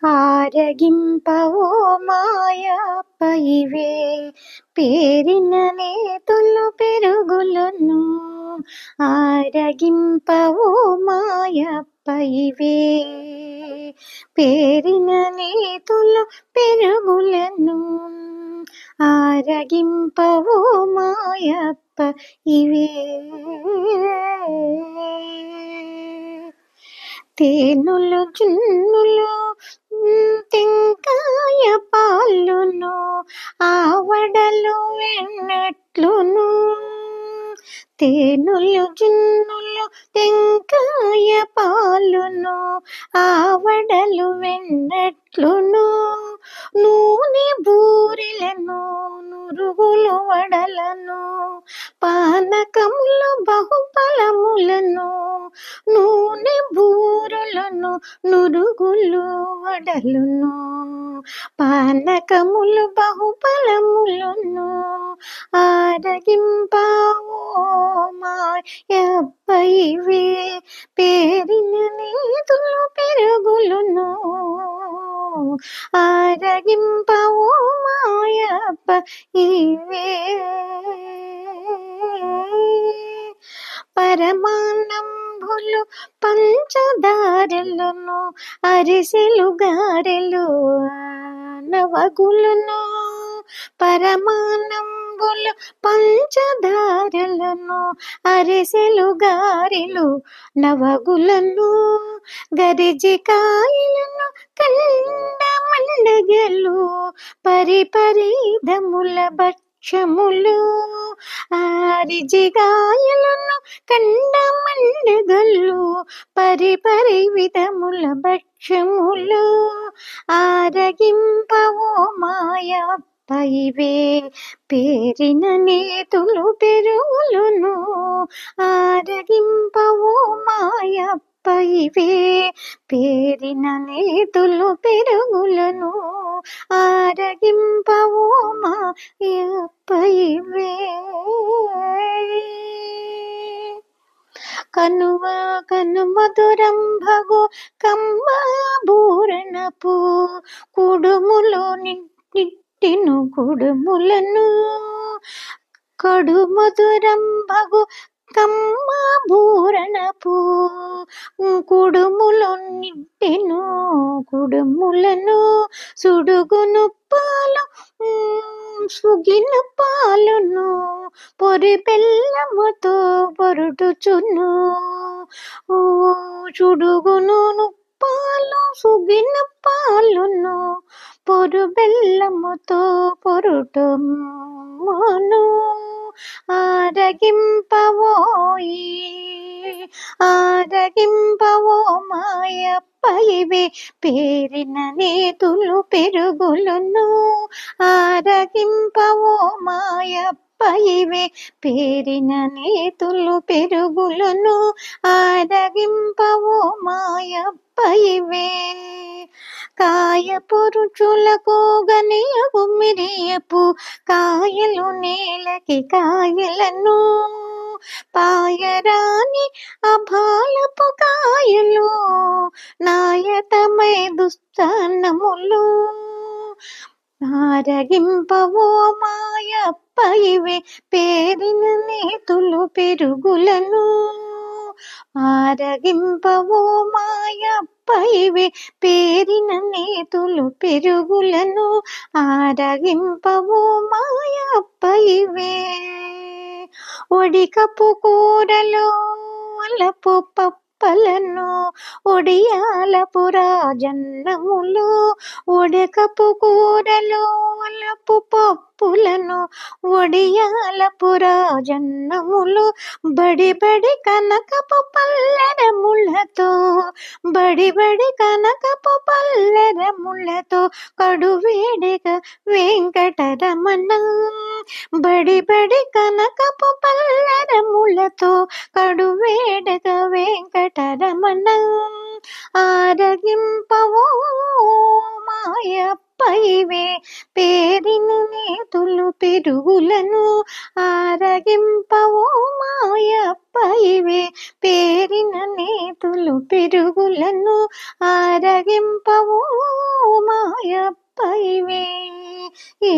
ఆరగింపవో మాయప్ప ఇవే పేరిన నేతులు పెరుగులను. ఆరగింపవో మాయప్ప ఇవే పేరిన నేతులు పెరుగులను. ఆరగింపవో మాయప్ప ఇవే తేనులు జున్నులు తెంకాయ పాలును ఆవడలు వెన్నట్లును. తేనులు జున్నులు తెంకాయ పాలును ఆవడలు వెన్నట్లును. నూనె బూరెలను నురుగులు వడలను పానకములు బహుఫలములను. నూనె బూరెలను నురుగులు వడలును పానకములు బహుఫలములను. ఆరగింపవో మాయప్ప ఇవే పేరిన నేతులు పెరుగులును. ఆరగింపవో మాయప్ప ఇవే పరమాన్నంబులు పంచదారలను అరిసెలు గారెలు నవగులను. పరమాన్నంబులు పంచదారలను అరిసెలు గారెలు నవగులను. గరిజికాయలను కండమండగలు పరిపరిదముల భక్ష్యములు. ఆరిజిగాయలను కండమండగలు పరిపరి విధముల భక్ష్యములు. ఆరగింపవో మాయప్ప ఇవే పేరిన నేతులు పెరుగులును. ఆరగింపవో మాయప్ప ఇవే పేరిన నేతులు పెరుగులను. ఆరగింపవో మాయప్ప ఇవే కనువ కనుమధురం భగు కమ్మ బూరణపు కుడుములో నిట్టిను కుడుములను. కడుమధురం భగు కమ్మ బూరణపు కుడుములో నిట్టిను కుడుములను. సుడుగును పాలు సుగిన పాలును పొరి బెల్లముతో పొరుటుచును. చుడుగును పాలు సుగిన పాలును పొరు బెల్లముతో పొరుటమును. ఆరగింపవోయి ఆరగింపవో మాయప్ప ఇవే పేరిన నేతులు పెరుగులును. ఆరగింపవో మాయప్ప ఇవే పేరిన నేతులు పెరుగులును. ఆరగింపవో మాయప్ప ఇవే కాయపు రుచులకు గనియపు మిరియపు కాయలు నేలకి కాయలను. పాయరాని అభాలపు కాయలు నాయతమై దుస్థానములు. ఆరగింపవో మాయప్ప ఇవే పేరిన నేతులు పెరుగులను. ఆరగింపవో మాయప్ప ఇవే పేరిన నేతులు పెరుగులను. ఆరగింపవో మాయప్ప ఇవే ఒడికపు కూరలు అలపు పప్పలను ఒడియాలపు రాజన్నములు. ఒడకపు కూరలు అలపు పప్పులను ఒడియాలపు రాజన్నములు. బడి బడి కనకపు పల్లెరములతో బడి బడి కనకపు పల్లెరములతో కడువేడగా వెంకటరమణ. బడి బడి కనకపు పల్లెరములతో కడువేడగా వెంకటరమణ. ఆరగింపవో మాయప్ప ఇవే పేరిన నేతులు పెరుగులను. ఆరగింపవో మాయప్ప ఇవే పేరిన నేతులు పెరుగులను. ఆరగింపవో మాయప్ప ఇవే. ఏ